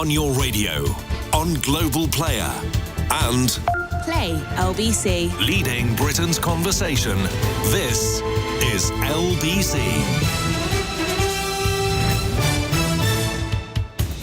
On your radio, on Global Player, and Play LBC. leading Britain's conversation. This is LBC.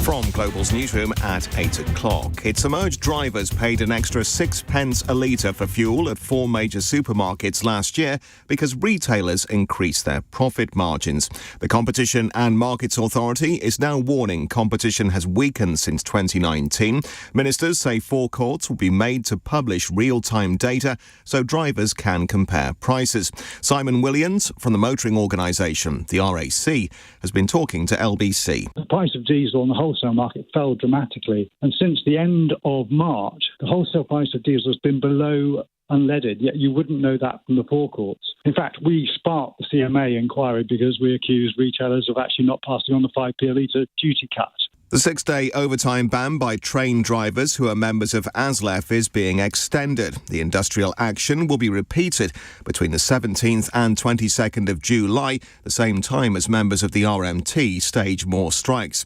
From Global's newsroom at 8 o'clock. It's emerged drivers paid an extra 6 pence a litre for fuel at 4 major supermarkets last year because retailers increased their profit margins. The Competition and Markets Authority is now warning competition has weakened since 2019. Ministers say forecourts will be made to publish real-time data so drivers can compare prices. Simon Williams from the motoring organisation, the RAC, has been talking to LBC. The price of diesel on the wholesale market fell dramatically, and since the end of March, the wholesale price of diesel has been below unleaded, yet you wouldn't know that from the forecourts. In fact, we sparked the CMA inquiry because we accused retailers of actually not passing on the 5p a litre duty cut. The 6-day overtime ban by train drivers who are members of ASLEF is being extended. The industrial action will be repeated between the 17th and 22nd of July, the same time as members of the RMT stage more strikes.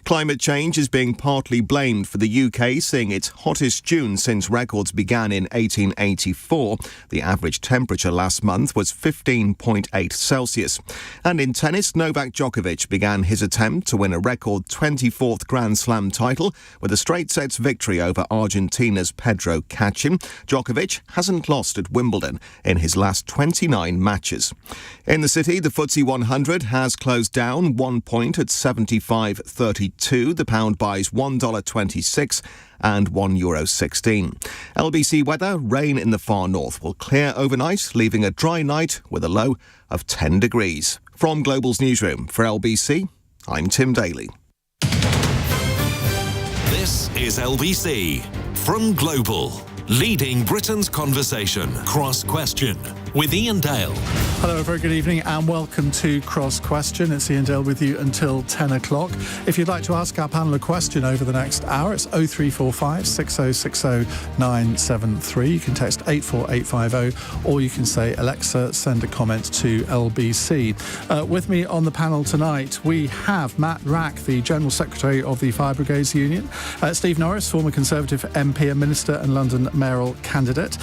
Climate change is being partly blamed for the UK seeing its hottest June since records began in 1884. The average temperature last month was 15.8 Celsius. And in tennis, Novak Djokovic began his attempt to win a record 24th Grand Slam title with a straight sets victory over Argentina's Pedro Cachin. Djokovic hasn't lost at Wimbledon in his last 29 matches. In the city, the FTSE 100 has closed down 1 point at 75.32. The pound buys $1.26 and €1.16. LBC weather, rain in the far north will clear overnight, leaving a dry night with a low of 10 degrees. From Global's newsroom for LBC, I'm Tim Daly. This is LBC from Global, leading Britain's conversation. Cross Question with Iain Dale. Hello, a very good evening and welcome to Cross Question. It's Iain Dale with you until 10 o'clock. If you'd like to ask our panel a question over the next hour, it's 0345 6060 973. You can text 84850 or you can say, Alexa, send a comment to LBC. With me on the panel tonight, we have Matt Wrack, the General Secretary of the Fire Brigades Union, Steve Norris, former Conservative MP and Minister and London mayoral candidate,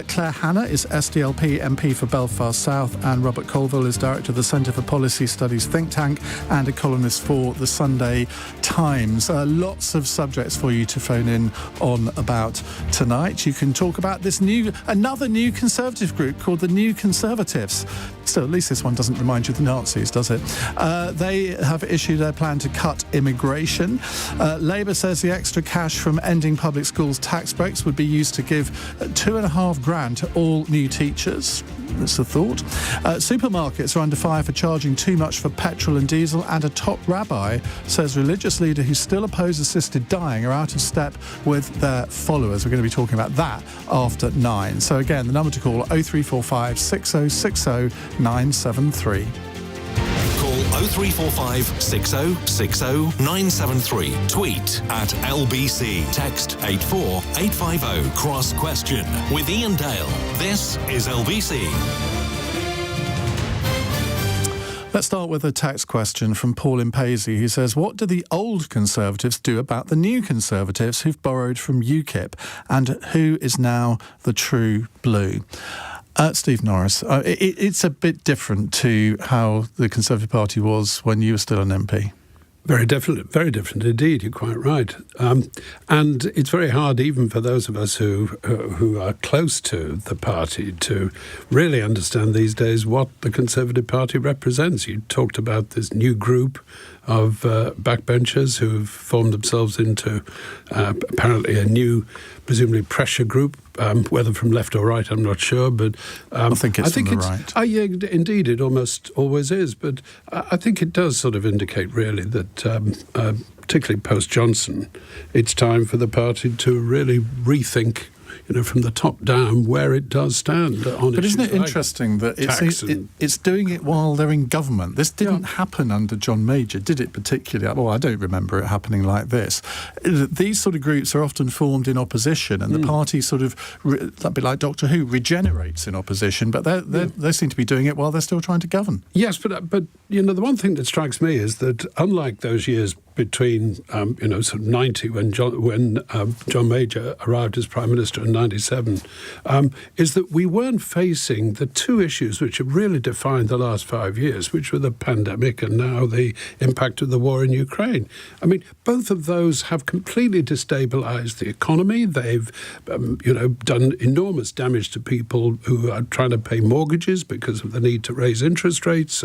Claire Hanna is SDLP MP for Belfast South, and Robert Colvile is Director of the Centre for Policy Studies think tank and a columnist for the Sunday Times. Lots of subjects for you to phone in on about tonight. You can talk about this another new Conservative group called the New Conservatives. So at least this one doesn't remind you of the Nazis, does it? They have issued their plan to cut immigration. Labour says the extra cash from ending public schools tax breaks would be used to give $2,500 to all new teachers. That's a thought. Supermarkets are under fire for charging too much for petrol and diesel, and a top rabbi says religious leaders who still oppose assisted dying are out of step with their followers. We're going to be talking about that after 9. So again, the number to call 0345 6060 973. Call 0345 6060 973. Tweet at LBC. Text 84850. Cross Question with Iain Dale. This is LBC. Let's start with a text question from Paul in Paisley, who says, what do the old Conservatives do about the new Conservatives who've borrowed from UKIP, and who is now the true blue? Steve Norris, it's a bit different to how the Conservative Party was when you were still an MP. Very different indeed. You're quite right, and it's very hard even for those of us who are close to the party to really understand these days what the Conservative Party represents. You talked about this new group of backbenchers who've formed themselves into apparently a new, presumably pressure group, whether from left or right, I'm not sure. But I think it's from the right. Yeah, indeed, it almost always is. But I think it does sort of indicate really that, particularly post-Johnson, it's time for the party to really rethink, from the top down, where it does stand on. But isn't it interesting that it's doing it while they're in government? This didn't happen under John Major, did it particularly? Well, I don't remember it happening like this. These sort of groups are often formed in opposition, and the party sort of, that'd be like Doctor Who, regenerates in opposition, but they seem to be doing it while they're still trying to govern. Yes, but the one thing that strikes me is that unlike those years between sort of 90 when John Major arrived as Prime Minister in 97 is that we weren't facing the two issues which have really defined the last 5 years, which were the pandemic and now the impact of the war in Ukraine. I mean, both of those have completely destabilised the economy. They've done enormous damage to people who are trying to pay mortgages because of the need to raise interest rates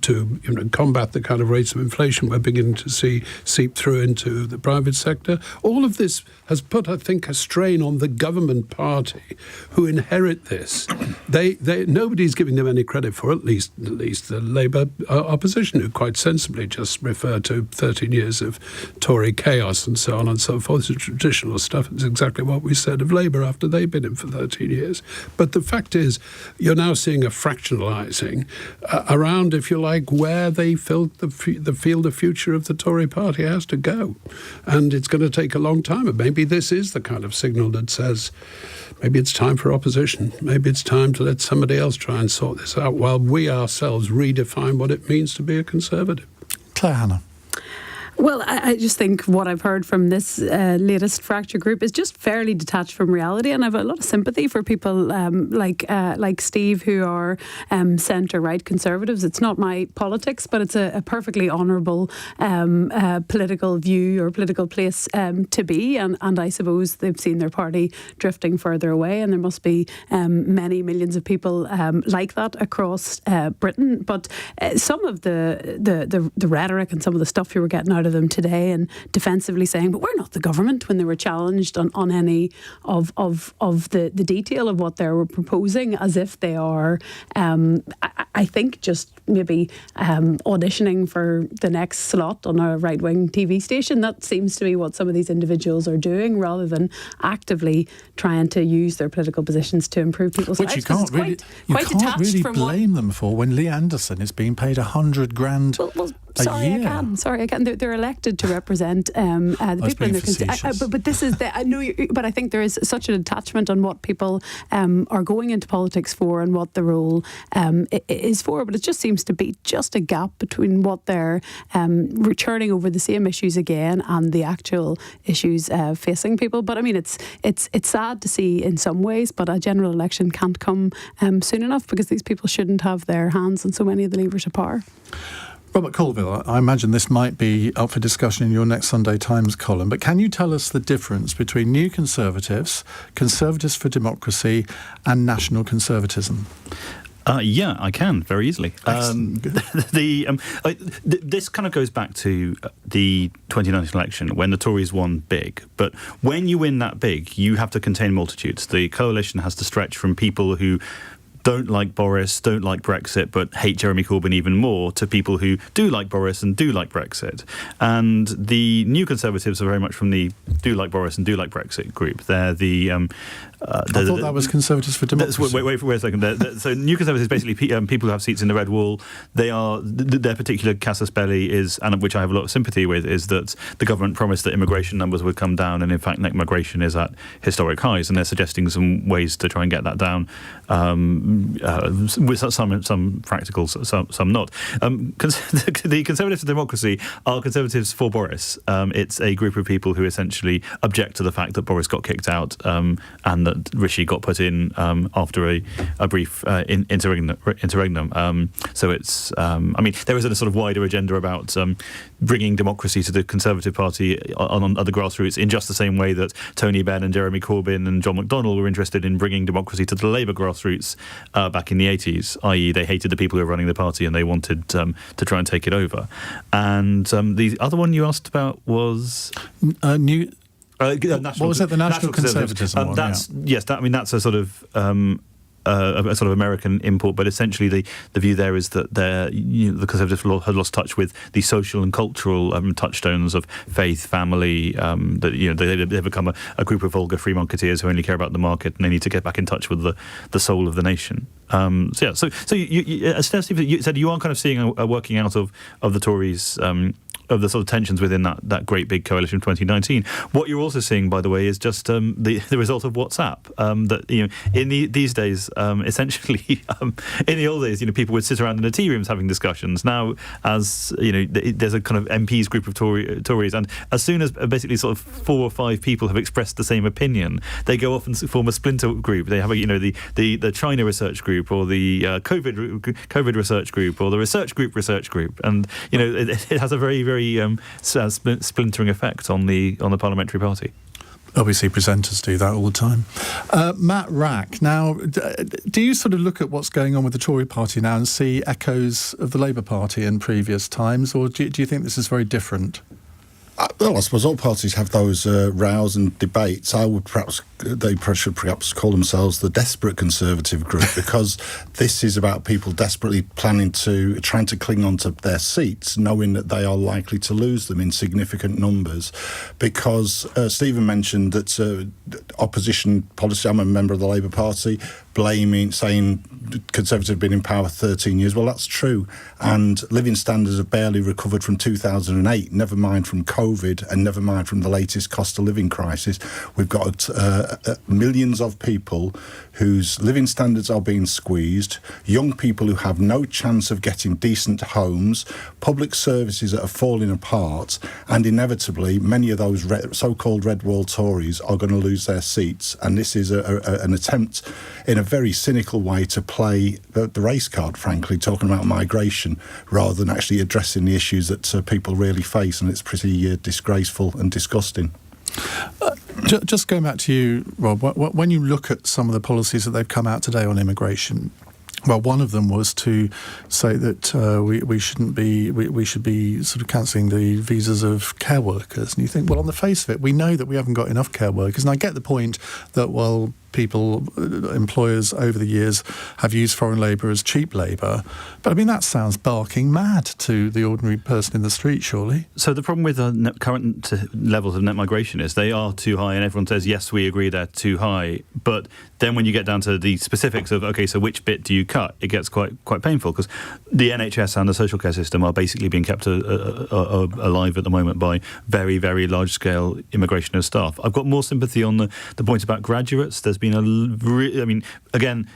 to combat the kind of rates of inflation we're beginning to see seep through into the private sector. All of this has put, I think, a strain on the government party who inherit this. Nobody's giving them any credit for it, at least the Labour opposition, who quite sensibly just refer to 13 years of Tory chaos and so on and so forth. The traditional stuff is exactly what we said of Labour after they've been in for 13 years. But the fact is, you're now seeing a fractionalising around, if you like, where they feel the field of future of the Tory party has to go. And it's going to take a long time. And maybe this is the kind of signal that says, maybe it's time for opposition. Maybe it's time to let somebody else try and sort this out while we ourselves redefine what it means to be a Conservative. Claire Hanna. Well, I just think what I've heard from this latest fracture group is just fairly detached from reality, and I have a lot of sympathy for people like Steve who are centre-right Conservatives. It's not my politics, but it's a perfectly honourable political view or political place to be, and I suppose they've seen their party drifting further away, and there must be many millions of people like that across Britain. But some of the rhetoric and some of the stuff you were getting out of them today and defensively saying, but we're not the government, when they were challenged on any of the detail of what they were proposing, as if they are, I think, just maybe auditioning for the next slot on a right-wing TV station. That seems to be what some of these individuals are doing, rather than actively trying to use their political positions to improve people's lives. Which you can't really blame them for when Lee Anderson is being paid $100,000 a year. Sorry, I can. They're elected to represent the people in their constituency. But this is I know. But I think there is such an attachment on what people are going into politics for and what the role is for. But it just seems to be just a gap between what they're returning over the same issues again and the actual issues facing people. But I mean, it's sad to see in some ways. But a general election can't come soon enough, because these people shouldn't have their hands on so many of the levers of power. Robert Colvile, I imagine this might be up for discussion in your next Sunday Times column, but can you tell us the difference between New Conservatives, Conservatives for Democracy and National Conservatism? Yeah, I can, very easily. This kind of goes back to the 2019 election, when the Tories won big. But when you win that big, you have to contain multitudes. The coalition has to stretch from people who don't like Boris, don't like Brexit, but hate Jeremy Corbyn even more, to people who do like Boris and do like Brexit. And the New Conservatives are very much from the do like Boris and do like Brexit group. They're the... I thought that was Conservatives for Democracy. Wait a second. So New Conservatives, basically people who have seats in the Red Wall, they are their particular casus belli is, and which I have a lot of sympathy with, is that the government promised that immigration numbers would come down, and in fact net migration is at historic highs, and they're suggesting some ways to try and get that down, with some practical, some not. The Conservatives for Democracy are Conservatives for Boris. It's a group of people who essentially object to the fact that Boris got kicked out, and that Rishi got put in after a brief interregnum. So it's, I mean, there is a sort of wider agenda about bringing democracy to the Conservative Party on other grassroots, in just the same way that Tony Benn and Jeremy Corbyn and John McDonnell were interested in bringing democracy to the Labour grassroots back in the 80s, i.e. they hated the people who were running the party and they wanted to try and take it over. And the other one you asked about was... what was it? The National Conservatism one? Yes, that's a sort of American import, but essentially the view there is that the Conservatives had lost touch with the social and cultural touchstones of faith, family. That they've become a group of vulgar free marketeers who only care about the market, and they need to get back in touch with the soul of the nation. So you, as Steve, you said, you are kind of seeing a working out of the Tories. the sort of tensions within that great big coalition of 2019. What you're also seeing, by the way, is just the result of WhatsApp. That in these days, essentially, in the old days, people would sit around in the tea rooms having discussions. Now, as there's a kind of MPs group of Tories, and as soon as basically sort of 4 or 5 people have expressed the same opinion, they go off and form a splinter group. They have the China research group, or the COVID research group, or the research group, and it has a very, very splintering effect on the parliamentary party. LBC presenters do that all the time. Matt Wrack, now, do you sort of look at what's going on with the Tory party now and see echoes of the Labour Party in previous times, or do you think this is very different? Well, I suppose all parties have those rows and debates. They should perhaps call themselves the desperate Conservative group, because this is about people desperately trying to cling on to their seats, knowing that they are likely to lose them in significant numbers. Because Stephen mentioned that opposition policy, I'm a member of the Labour Party, saying Conservatives have been in power 13 years. Well, that's true. And living standards have barely recovered from 2008, never mind from COVID, and never mind from the latest cost of living crisis. We've got millions of people whose living standards are being squeezed, young people who have no chance of getting decent homes, public services that are falling apart, and inevitably many of those so-called Red Wall Tories are going to lose their seats. And this is an attempt in a very cynical way to play the race card, frankly, talking about migration rather than actually addressing the issues that people really face, and it's pretty disgraceful and disgusting. Just going back to you, Rob, when you look at some of the policies that they've come out today on immigration, well, one of them was to say that we should be sort of cancelling the visas of care workers. And you think, well, on the face of it, we know that we haven't got enough care workers. And I get the point that, well, employers over the years have used foreign labour as cheap labour. But I mean, that sounds barking mad to the ordinary person in the street, surely. So the problem with the current levels of net migration is they are too high, and everyone says, yes, we agree they're too high. But then when you get down to the specifics of, OK, so which bit do you cut, it gets quite painful, because the NHS and the social care system are basically being kept alive at the moment by very, very large-scale immigration of staff. I've got more sympathy on the point about graduates. There's been again,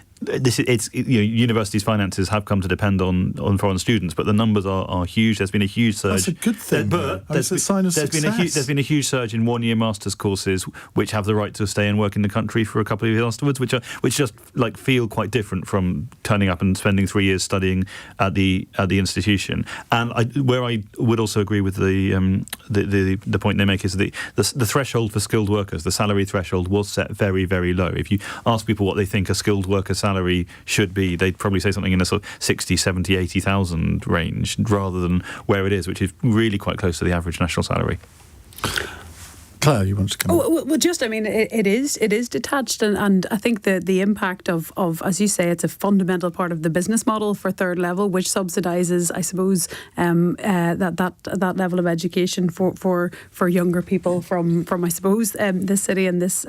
universities' finances have come to depend on foreign students, but the numbers are huge. There's been a huge surge. That's a good thing. But it's a sign of success. There's been a huge surge in one-year master's courses, which have the right to stay and work in the country for a couple of years afterwards, which just feel quite different from turning up and spending 3 years studying at the institution. And where I would also agree with the point they make is the threshold for skilled workers, the salary threshold, was set very, very low. If you ask people what they think a skilled worker salary should be, they'd probably say something in the sort of 60, 70, 80,000 range, rather than where it is, which is really quite close to the average national salary. Claire, you want to come on? Well, just, I mean, it is detached, and I think the impact of, as you say, it's a fundamental part of the business model for third level, which subsidises, I suppose, that level of education for younger people from I suppose, this city and this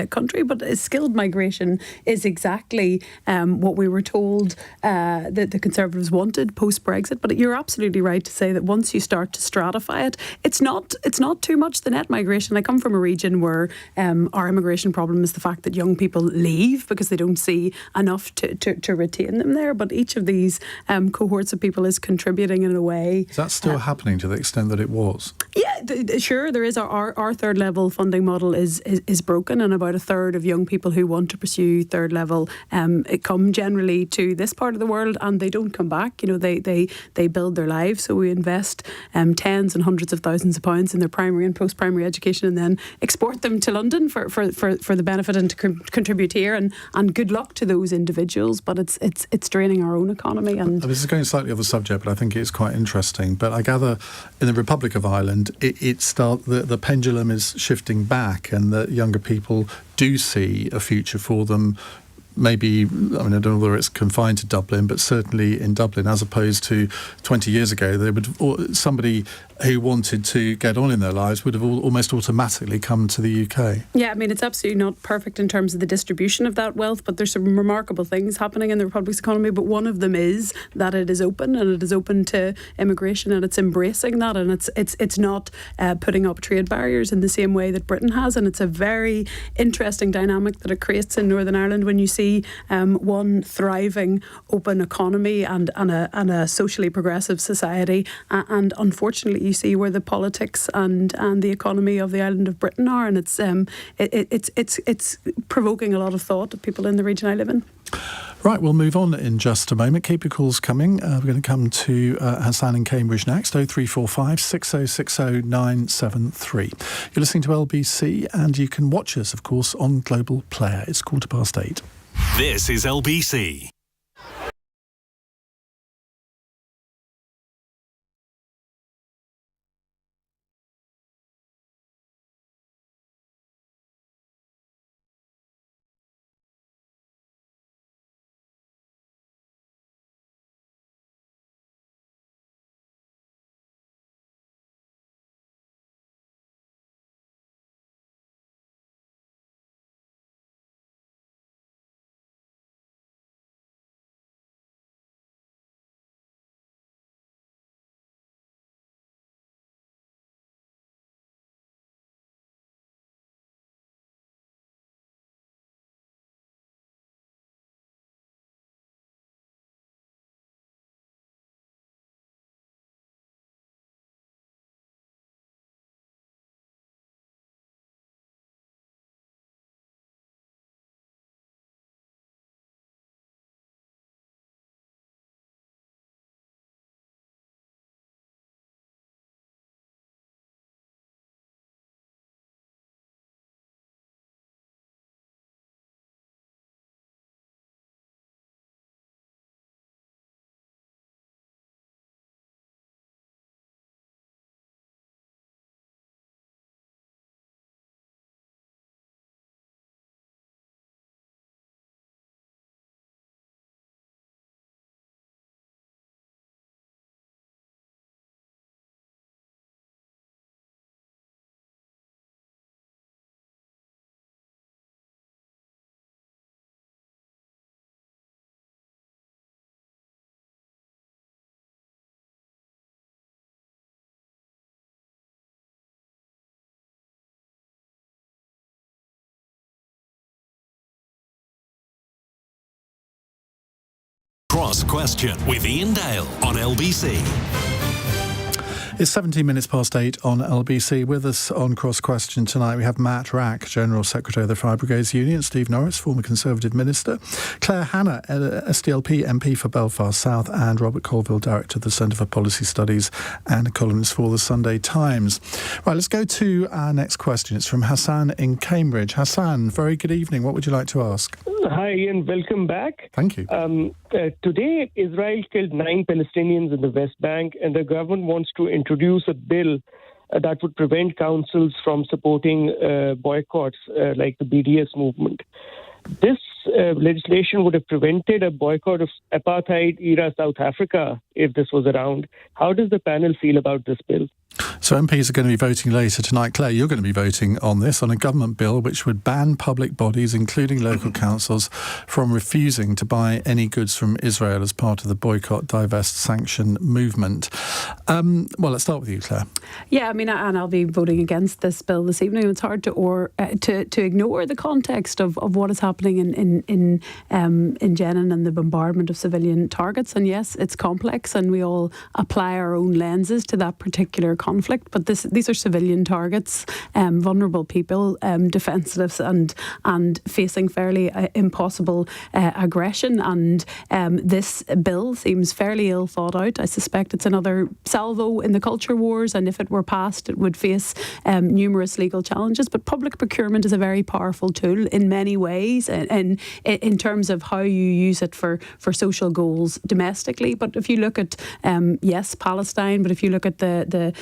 country. But skilled migration is exactly what we were told that the Conservatives wanted post-Brexit. But you're absolutely right to say that once you start to stratify it, it's not too much the net migration. I come from a region where our immigration problem is the fact that young people leave because they don't see enough to retain them there. But each of these cohorts of people is contributing in a way. Is that still happening to the extent that it was? Yeah, sure. There is our third level funding model is broken, and about a third of young people who want to pursue third level come generally to this part of the world, and they don't come back. They build their lives. So we invest tens and hundreds of thousands of pounds in their primary and post-primary education, and then export them to London for the benefit and to contribute here. And good luck to those individuals, but it's draining our own economy. And this is going slightly off the subject, but I think it's quite interesting. But I gather in the Republic of Ireland, the pendulum is shifting back, and that younger people do see a future for them maybe, I don't know whether it's confined to Dublin, but certainly in Dublin, as opposed to 20 years ago, somebody who wanted to get on in their lives would have almost automatically come to the UK. Yeah, it's absolutely not perfect in terms of the distribution of that wealth, but there's some remarkable things happening in the Republic's economy. But one of them is that it is open, and it is open to immigration, and it's embracing that, and it's not putting up trade barriers in the same way that Britain has. And it's a very interesting dynamic that it creates in Northern Ireland when you see one thriving open economy and a socially progressive society, and unfortunately you see where the politics and the economy of the island of Britain are, and it's provoking a lot of thought of people in the region I live in. Right, we'll move on in just a moment. Keep your calls coming. We're going to come to Hassan in Cambridge next, 0345 6060 973. You're listening to LBC, and you can watch us, of course, on Global Player. It's 8:15. This is LBC. Cross Question with Iain Dale on LBC. It's 17 minutes past 8 on LBC. With us on Cross Question tonight, we have Matt Wrack, General Secretary of the Fire Brigades Union, Steve Norris, former Conservative Minister, Claire Hanna, SDLP MP for Belfast South, and Robert Colvile, Director of the Centre for Policy Studies and a columnist for the Sunday Times. Right, let's go to our next question. It's from Hassan in Cambridge. Hassan, very good evening. What would you like to ask? Hi, Ian. Welcome back. Thank you. Today, Israel killed 9 Palestinians in the West Bank, and the government wants to introduce a bill that would prevent councils from supporting boycotts like the BDS movement. This legislation would have prevented a boycott of apartheid-era South Africa if this was around. How does the panel feel about this bill? So MPs are going to be voting later tonight. Claire, you're going to be voting on this, on a government bill which would ban public bodies, including local councils, from refusing to buy any goods from Israel as part of the boycott, divest, sanction movement. Well, let's start with you, Claire. Yeah, and I'll be voting against this bill this evening. It's hard to ignore the context of what is happening in Jenin and the bombardment of civilian targets. And yes, it's complex, and we all apply our own lenses to that particular conflict. But these are civilian targets, vulnerable people, defenceless and facing fairly impossible aggression. And this bill seems fairly ill thought out. I suspect it's another salvo in the culture wars, and if it were passed, it would face numerous legal challenges. But public procurement is a very powerful tool in many ways, and in terms of how you use it for social goals domestically. But if you look at yes, Palestine, but if you look at the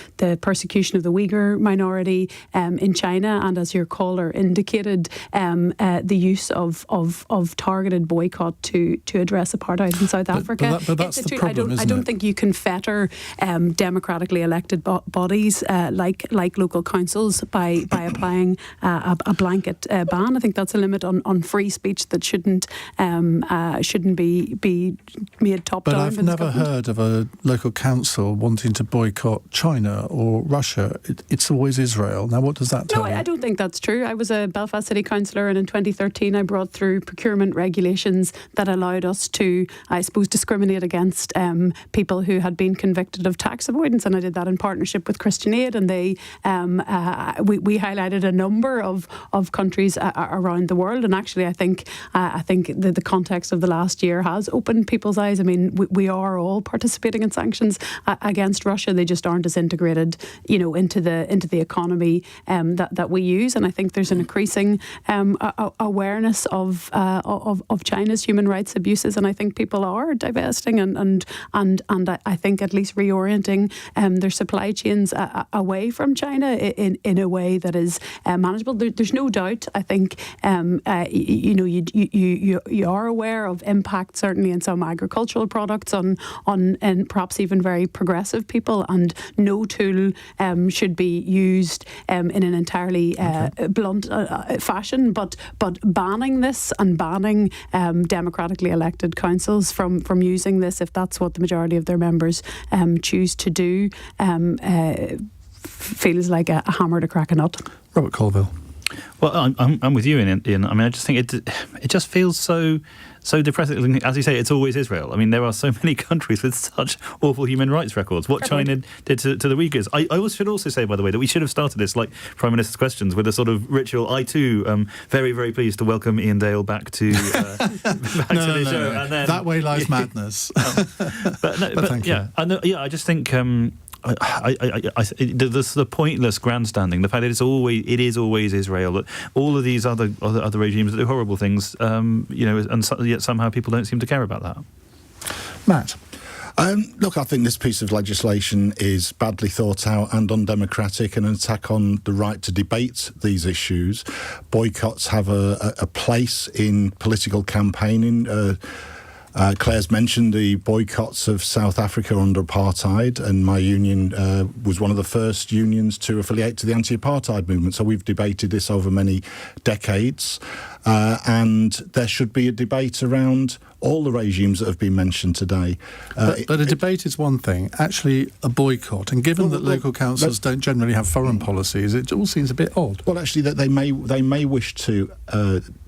persecution of the Uyghur minority in China, and as your caller indicated, the use of targeted boycott to address apartheid in South Africa. But that's the problem, I don't think you can fetter democratically elected bodies like local councils by applying a blanket ban. I think that's a limit on free speech that shouldn't be made top down. But I've never heard of a local council wanting to boycott China or Russia. It's always Israel. Now, what does that tell you? No, I don't think that's true. I was a Belfast City Councillor, and in 2013 I brought through procurement regulations that allowed us to, I suppose, discriminate against people who had been convicted of tax avoidance, and I did that in partnership with Christian Aid, and we highlighted a number of countries around the world, and actually I think the context of the last year has opened people's eyes. I mean, we are all participating in sanctions against Russia. They just aren't as integrated, into the economy that we use. And I think there's an increasing awareness of China's human rights abuses, and I think people are divesting and I think at least reorienting their supply chains away from China in a way that is manageable. There's no doubt. I think you are aware of impact, certainly in some agricultural products on and perhaps even very progressive people, and no tool should be used in an entirely blunt fashion, but banning this and banning democratically elected councils from using this, if that's what the majority of their members choose to do, feels like a hammer to crack a nut. Robert Colvile. Well, I'm with you, Ian. I mean, I just think it just feels so depressing. As you say, it's always Israel. I mean, there are so many countries with such awful human rights records. What China did to the Uyghurs. I should also say, by the way, that we should have started this, like Prime Minister's Questions, with a sort of ritual. I too am very, very pleased to welcome Iain Dale back to the show. And then, that way lies madness. But thank you. I just think. The pointless grandstanding, the fact that it is always Israel, that all of these other regimes that do horrible things, and yet somehow people don't seem to care about that. Matt. Look, I think this piece of legislation is badly thought out and undemocratic, and an attack on the right to debate these issues. Boycotts have a place in political campaigning. Claire's mentioned the boycotts of South Africa under apartheid, and my union was one of the first unions to affiliate to the anti-apartheid movement. So we've debated this over many decades, and there should be a debate around all the regimes that have been mentioned today. But a debate is one thing. Actually, a boycott, and given that local councils don't generally have foreign policies, it all seems a bit odd. Well, actually, that they may wish to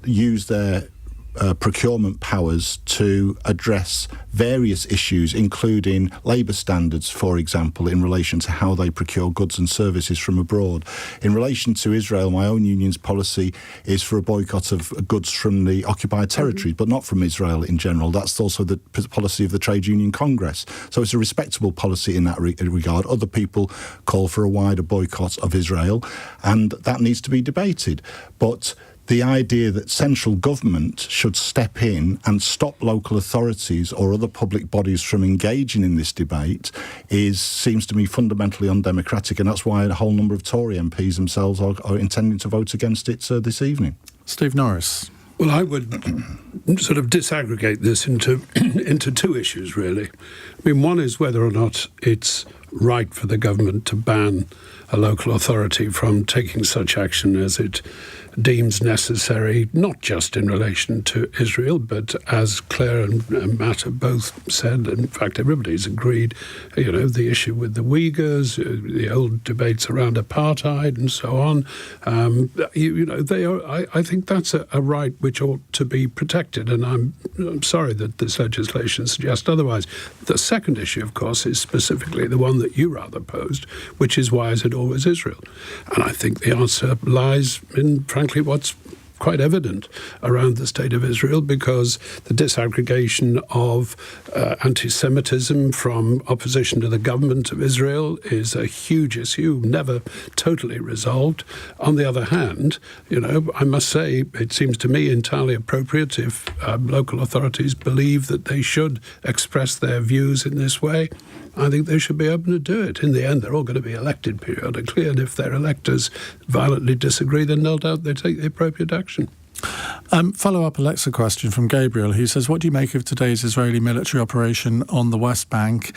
use their procurement powers to address various issues, including labour standards, for example, in relation to how they procure goods and services from abroad. In relation to Israel, my own union's policy is for a boycott of goods from the occupied territories, but not from Israel in general. That's also the policy of the Trade Union Congress. So it's a respectable policy in that regard. Other people call for a wider boycott of Israel, and that needs to be debated. But the idea that central government should step in and stop local authorities or other public bodies from engaging in this debate seems to me fundamentally undemocratic, and that's why a whole number of Tory MPs themselves are intending to vote against it this evening. Steve Norris. Well, I would sort of disaggregate this into two issues, really. I mean, one is whether or not it's right for the government to ban a local authority from taking such action as it deems necessary, not just in relation to Israel, but as Claire and Matt have both said, in fact everybody's agreed, the issue with the Uyghurs, the old debates around apartheid and so on, they are. I think that's a right which ought to be protected, and I'm sorry that this legislation suggests otherwise. The second issue, of course, is specifically the one that you rather posed, which is why is it always Israel? And I think the answer lies in, frankly, what's quite evident around the state of Israel, because the disaggregation of anti-Semitism from opposition to the government of Israel is a huge issue, never totally resolved. On the other hand, I must say, it seems to me entirely appropriate if local authorities believe that they should express their views in this way, I think they should be able to do it. In the end, they're all going to be elected periodically, and if their electors violently disagree, then no doubt they take the appropriate action. Follow-up Alexa question from Gabriel, who says, what do you make of today's Israeli military operation on the West Bank?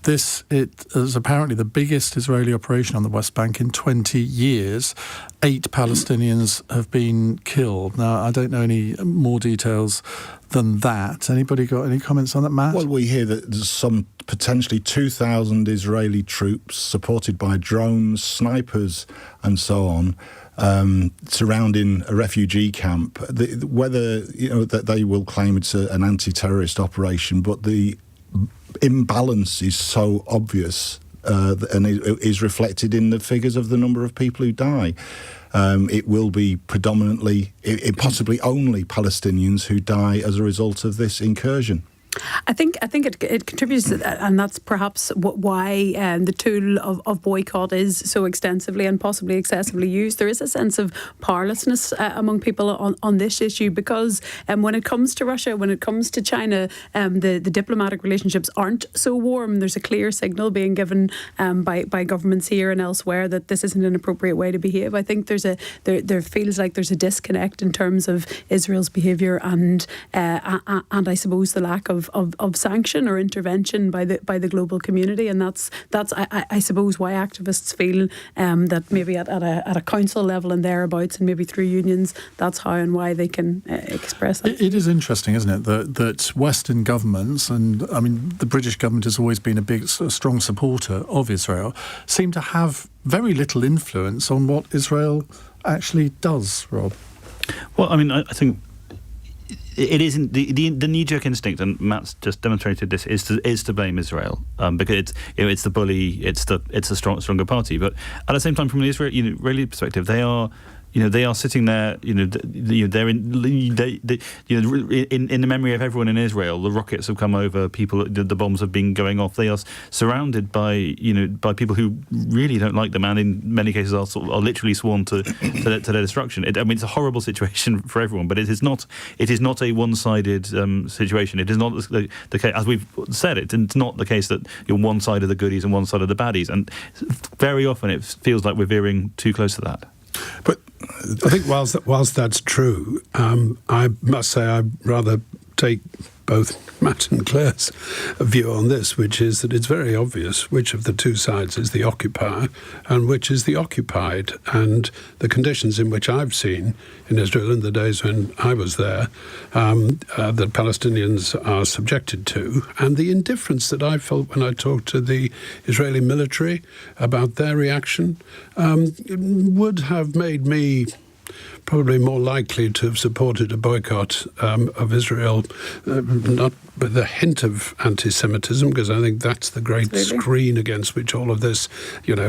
This is apparently the biggest Israeli operation on the West Bank in 20 years. 8 Palestinians have been killed. Now, I don't know any more details than that. Anybody got any comments on that, Matt? Well, we hear that there's some potentially 2,000 Israeli troops supported by drones, snipers and so on, surrounding a refugee camp. Whether that they will claim it's an anti-terrorist operation, but the imbalance is so obvious and it is reflected in the figures of the number of people who die. It will be predominantly, possibly only Palestinians who die as a result of this incursion. I think it contributes, and that's perhaps why the tool of boycott is so extensively and possibly excessively used. There is a sense of powerlessness among people on this issue, because when it comes to Russia, when it comes to China, the diplomatic relationships aren't so warm. There's a clear signal being given by governments here and elsewhere that this isn't an appropriate way to behave. I think there feels like there's a disconnect in terms of Israel's behaviour and I suppose the lack of sanction or intervention by the global community, and that's I suppose why activists feel that maybe at a council level and thereabouts, and maybe through unions, that's how and why they can express that. It is interesting, isn't it, that Western governments, and I mean the British government has always been a strong supporter of Israel, seem to have very little influence on what Israel actually does, Rob. Well, I mean, I think it isn't the knee-jerk instinct, and Matt's just demonstrated this, is to blame Israel because it's the bully, it's the stronger party. But at the same time, from the Israeli perspective, they are sitting there. They're in the memory of everyone in Israel. The rockets have come over. The bombs have been going off. They are surrounded by people who really don't like them, and in many cases are literally sworn to their destruction. It's a horrible situation for everyone, but it is not a one-sided situation. It is not the case, as we've said. It's not the case that you're one side of the goodies and one side of the baddies, and very often it feels like we're veering too close to that. But I think whilst that's true, I must say I rather take both Matt and Claire's view on this, which is that it's very obvious which of the two sides is the occupier and which is the occupied. And the conditions in which I've seen in Israel in the days when I was there, that Palestinians are subjected to, and the indifference that I felt when I talked to the Israeli military about their reaction, would have made me probably more likely to have supported a boycott of Israel, not with a hint of anti-Semitism, because I think that's the great screen against which all of this,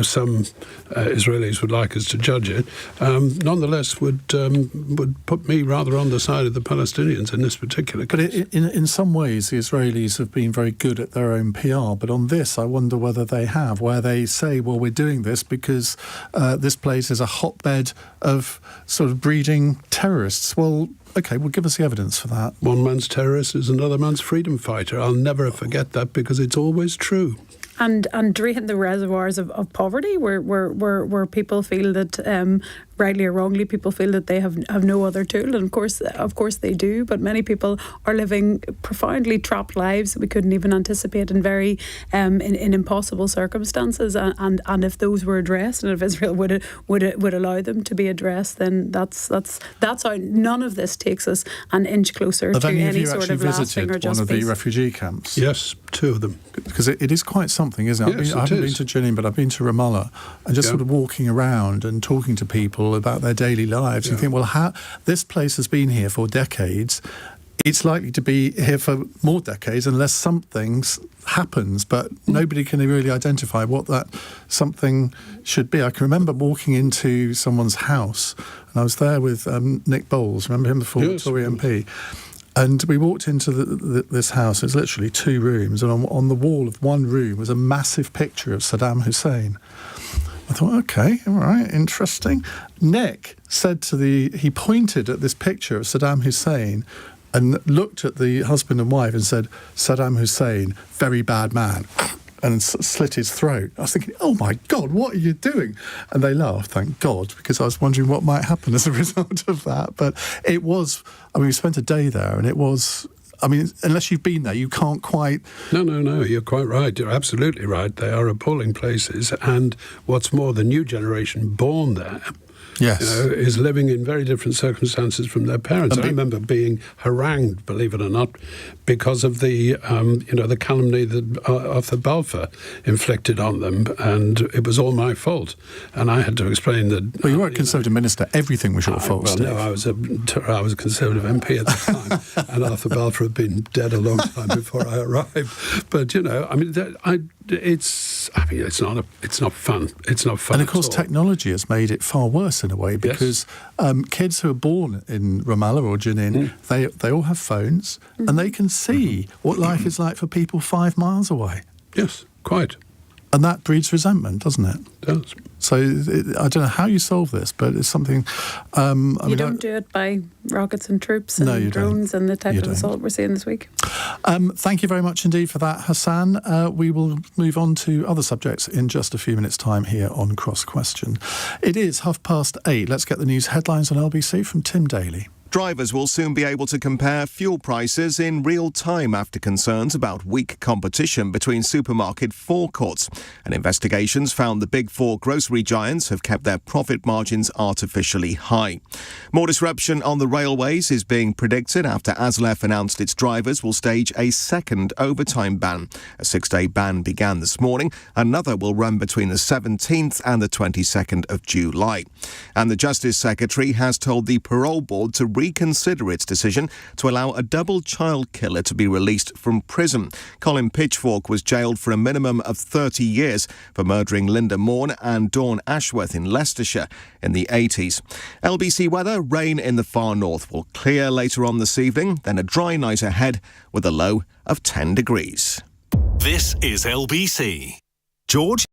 some Israelis would like us to judge it. Nonetheless, would put me rather on the side of the Palestinians in this particular case. But in some ways, the Israelis have been very good at their own PR. But on this, I wonder whether they have, where they say, well, we're doing this because this place is a hotbed of sort of breeding terrorists. Well, OK, well, give us the evidence for that. One man's terrorist is another man's freedom fighter. I'll never forget that, because it's always true. And drain the reservoirs of poverty, where people feel that, rightly or wrongly, people feel that they have no other tool, and of course they do. But many people are living profoundly trapped lives that we couldn't even anticipate in very in impossible circumstances. And if those were addressed, and if Israel would allow them to be addressed, then that's how none of this takes us an inch closer to any sort of lasting or just peace. Have any of you actually visited one of the refugee camps? Yes, 2 of them. Because it is quite something, isn't it? Yes, I haven't been to Jenin, but I've been to Ramallah, and just sort of walking around and talking to people about their daily lives. You think, well, how this place has been here for decades. It's likely to be here for more decades unless something happens, but nobody can really identify what that something should be. I can remember walking into someone's house, and I was there with Nick Bowles, remember him, the former Tory MP, and we walked into this house. It's literally 2 rooms, and on the wall of one room was a massive picture of Saddam Hussein. I thought, OK, all right, interesting. Nick said he pointed at this picture of Saddam Hussein and looked at the husband and wife and said, Saddam Hussein, very bad man. and slit his throat. I was thinking, oh my God, what are you doing? And they laughed, thank God, because I was wondering what might happen as a result of that. But it was, I mean, we spent a day there, and it was, I mean, unless you've been there, you can't quite... No, you're quite right. You're absolutely right. They are appalling places. And what's more, the new generation born there... Yes. Is living in very different circumstances from their parents. I remember being harangued, believe it or not, because of the, the calumny that Arthur Balfour inflicted on them, and it was all my fault. And I had to explain that... Well, you weren't Conservative Minister. Everything was your fault, Well, Steve. no, I was a Conservative MP at the time, and Arthur Balfour had been dead a long time before I arrived. But, it's not fun. It's not fun. And of course, technology has made it far worse in a way, because kids who are born in Ramallah or Jenin, they all have phones, and they can see what life is like for people 5 miles away. Yes, quite. And that breeds resentment, doesn't it? It does. So I don't know how you solve this, but it's something... you don't do it by rockets and troops and drones and the type of assault we're seeing this week. Thank you very much indeed for that, Hassan. We will move on to other subjects in just a few minutes' time here on Cross Question. It is 8:30. Let's get the news headlines on LBC from Tim Daly. Drivers will soon be able to compare fuel prices in real time after concerns about weak competition between supermarket forecourts. And investigations found the big four grocery giants have kept their profit margins artificially high. More disruption on the railways is being predicted after ASLEF announced its drivers will stage a second overtime ban. A 6-day ban began this morning. Another will run between the 17th and the 22nd of July. And the Justice Secretary has told the Parole Board to reconsider its decision to allow a double child killer to be released from prison. Colin Pitchfork was jailed for a minimum of 30 years for murdering Linda Morn and Dawn Ashworth in Leicestershire in the 80s. LBC weather, rain in the far north will clear later on this evening, then a dry night ahead with a low of 10 degrees. This is LBC. George?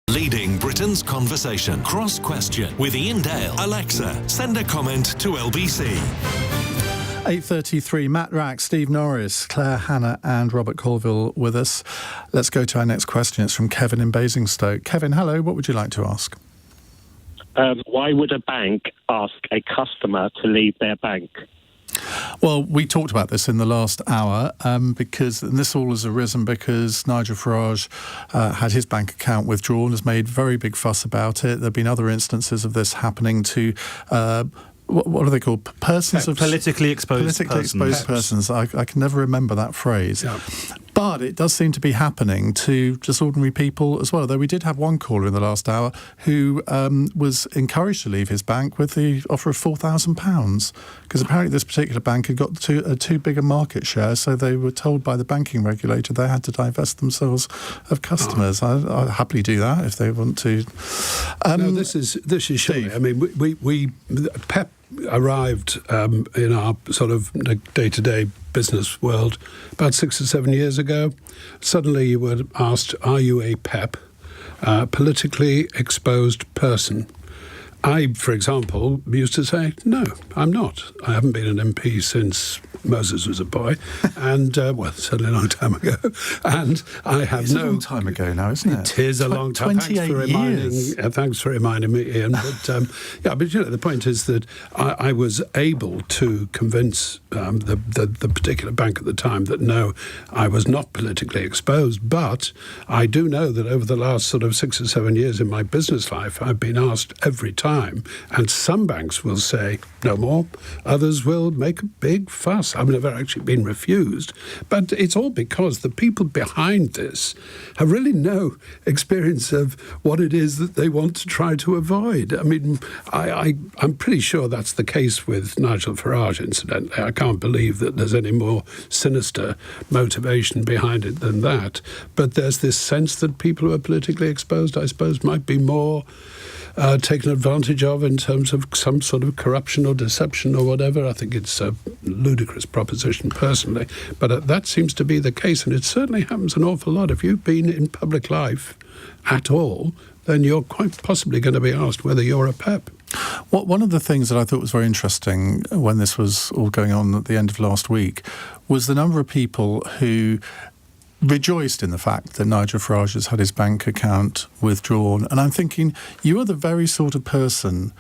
Leading Britain's conversation. Cross Question with Iain Dale. Alexa, send a comment to LBC. 8:33, Matt Wrack, Steve Norris, Claire Hanna and Robert Colvile with us. Let's go to our next question. It's from Kevin in Basingstoke. Kevin, hello. What would you like to ask? Why would a bank ask a customer to leave their bank? Well, we talked about this in the last hour and this all has arisen because Nigel Farage had his bank account withdrawn, has made very big fuss about it. There have been other instances of this happening to what are they called? Persons of politically exposed persons. I can never remember that phrase. Yeah. But it does seem to be happening to just ordinary people as well. Although we did have one caller in the last hour who was encouraged to leave his bank with the offer of £4,000 because apparently this particular bank had got too big a market share, so they were told by the banking regulator they had to divest themselves of customers. I'll happily do that if they want to. No, this is Steve. I mean, we PEP arrived in our sort of day-to-day business world about 6 or 7 years ago. Suddenly you were asked, are you a PEP, politically exposed person? I, for example, used to say, no, I'm not. I haven't been an MP since Moses was a boy, and, certainly a long time ago. And I have It's a long time ago now, isn't it? It is a long time. 28 years. Thanks for reminding me, Ian. But, the point is that I was able to convince the particular bank at the time that, no, I was not politically exposed. But I do know that over the last sort of 6 or 7 years in my business life, I've been asked every time. And some banks will say no more. Others will make a big fuss. I've never actually been refused. But it's all because the people behind this have really no experience of what it is that they want to try to avoid. I mean, I'm pretty sure that's the case with Nigel Farage, incidentally. I can't believe that there's any more sinister motivation behind it than that. But there's this sense that people who are politically exposed, I suppose, might be more taken advantage of in terms of some sort of corruption or deception or whatever. I think it's a ludicrous proposition personally, but that seems to be the case, and it certainly happens an awful lot. If you've been in public life at all, then you're quite possibly going to be asked whether you're a PEP. One of the things that I thought was very interesting when this was all going on at the end of last week was the number of people who rejoiced in the fact that Nigel Farage has had his bank account withdrawn. And I'm thinking, you are the very sort of person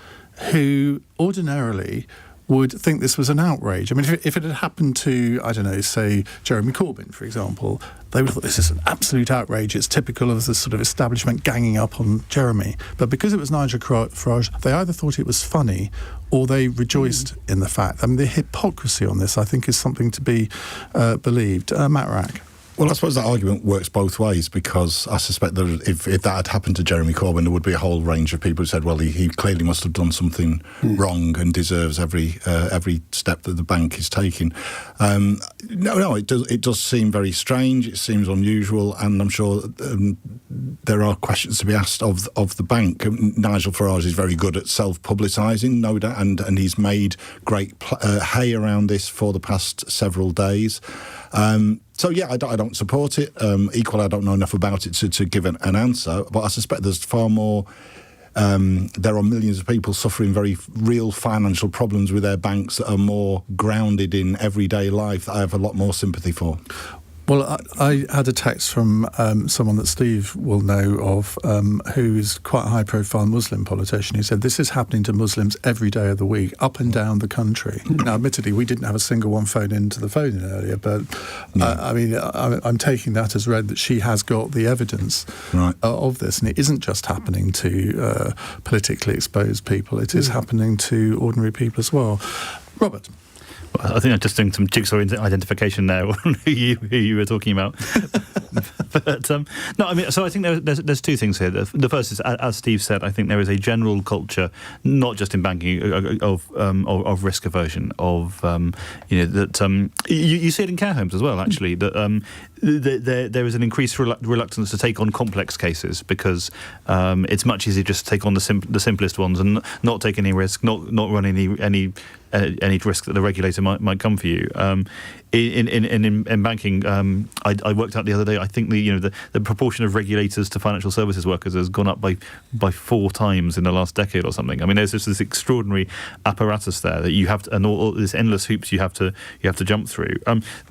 who ordinarily would think this was an outrage. I mean, if it had happened to, I don't know, say Jeremy Corbyn, for example, they would have thought this is an absolute outrage. It's typical of the sort of establishment ganging up on Jeremy. But because it was Nigel Farage, they either thought it was funny or they rejoiced in the fact. I mean, the hypocrisy on this, I think, is something to be believed. Matt Wrack. Well, I suppose that argument works both ways because I suspect that if that had happened to Jeremy Corbyn, there would be a whole range of people who said, well, he clearly must have done something wrong and deserves every step that the bank is taking. It does seem very strange. It seems unusual, and I'm sure there are questions to be asked of the bank. Nigel Farage is very good at self-publicising, no doubt, and he's made great hay around this for the past several days. So, yeah, I don't support it. Equally, I don't know enough about it to give an answer. But I suspect there's far more... there are millions of people suffering very real financial problems with their banks that are more grounded in everyday life that I have a lot more sympathy for. Well, I had a text from someone that Steve will know of who's quite a high-profile Muslim politician. He said, this is happening to Muslims every day of the week, up and down the country. Now, admittedly, we didn't have a single one phone into the phone earlier, but I'm taking that as read that she has got the evidence of this, and it isn't just happening to politically exposed people. It is happening to ordinary people as well. Robert? I think I'm just doing some jigsaw identification there on who you were talking about. But no, I mean, so I think there's two things here. The first is, as Steve said, I think there is a general culture, not just in banking, of risk aversion. You see it in care homes as well. Actually, that there is an increased reluctance to take on complex cases because it's much easier just to take on the simplest ones and not take any risk, not run any any risk that the regulator might come for you. In banking, I worked out the other day. I think the proportion of regulators to financial services workers has gone up by 4 times in the last decade or something. I mean, there's just this extraordinary apparatus there that you have to, and all this endless hoops you have to jump through.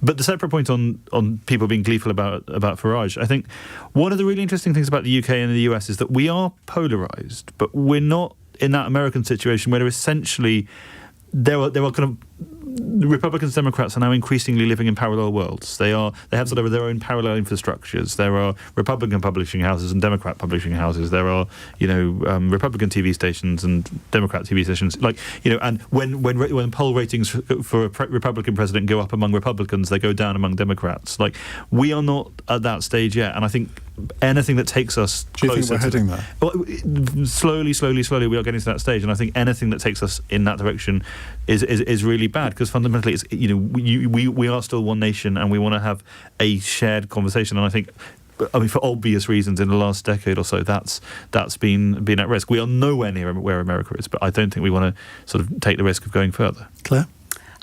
But the separate point on people being gleeful about Farage, I think one of the really interesting things about the UK and the US is that we are polarised, but we're not in that American situation where essentially there are kind of Republicans, Democrats are now increasingly living in parallel worlds. They have sort of their own parallel infrastructures. There are Republican publishing houses and Democrat publishing houses. There are Republican TV stations and Democrat TV stations. And when poll ratings for a Republican president go up among Republicans, they go down among Democrats. We are not at that stage yet, and I think anything that takes us Do you closer think we're heading there? Well, slowly we are getting to that stage, and I think anything that takes us in that direction is really bad, because fundamentally it's we are still one nation and we want to have a shared conversation, and I think for obvious reasons in the last decade or so that's been at risk. We are nowhere near where America is, but I don't think we want to sort of take the risk of going further. Claire?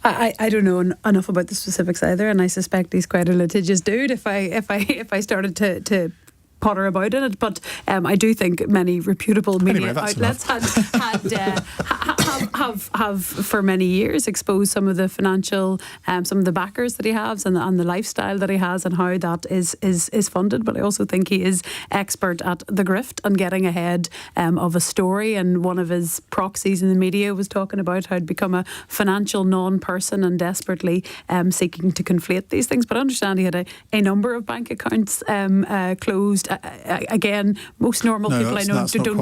I don't know enough about the specifics either, and I suspect he's quite a litigious dude if I started to potter about in it, but I do think many reputable media outlets have for many years exposed some of the financial, some of the backers that he has and the lifestyle that he has and how that is funded. But I also think he is expert at the grift and getting ahead of a story. And one of his proxies in the media was talking about how he'd become a financial non-person and desperately seeking to conflate these things. But I understand he had a number of bank accounts closed. Again, most normal people I know don't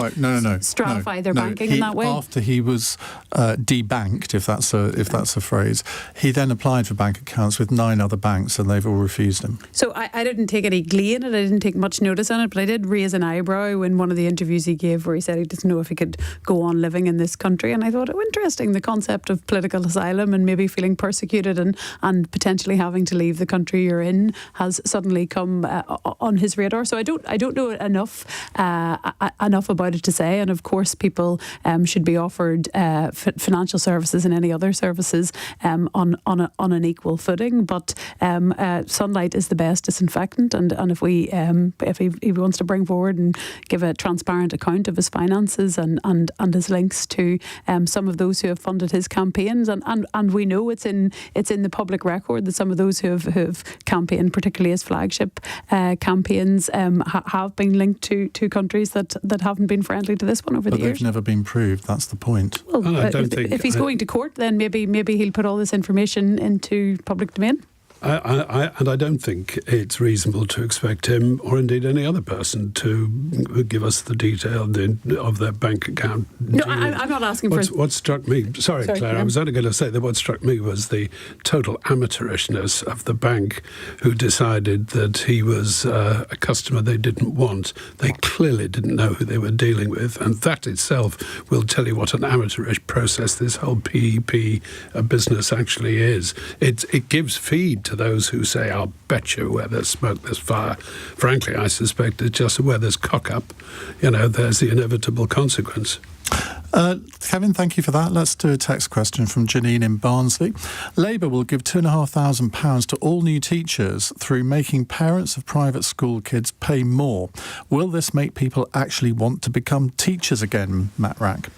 stratify their banking in that way. After he was debanked, if that's a phrase, he then applied for bank accounts with 9 other banks, and they've all refused him. So I didn't take any glee in it. I didn't take much notice on it, but I did raise an eyebrow in one of the interviews he gave, where he said he doesn't know if he could go on living in this country. And I thought, interesting, the concept of political asylum and maybe feeling persecuted and potentially having to leave the country you're in has suddenly come on his radar. So I don't know enough about it to say. And of course, people should be offered financial services and any other services on an equal footing. But sunlight is the best disinfectant. And if he wants to bring forward and give a transparent account of his finances and his links to some of those who have funded his campaigns, and we know it's in the public record that some of those who have campaigned, particularly his flagship campaigns, have been linked to countries that haven't been friendly to this one over the years. But they've never been proved. That's the point. Well, I don't think if he's going to court, then maybe he'll put all this information into public domain. And I don't think it's reasonable to expect him, or indeed any other person, to give us the detail of their bank account. No, I'm not asking for... What struck me... Sorry, Claire, yeah. I was only going to say that what struck me was the total amateurishness of the bank, who decided that he was a customer they didn't want. They clearly didn't know who they were dealing with, and that itself will tell you what an amateurish process this whole PEP business actually is. It gives feed to those who say, I'll bet you where there's smoke, there's fire. Frankly, I suspect it's just where there's cock-up, there's the inevitable consequence. Kevin, thank you for that. Let's do a text question from Janine in Barnsley. Labour will give £2,500 to all new teachers through making parents of private school kids pay more. Will this make people actually want to become teachers again, Matt Wrack?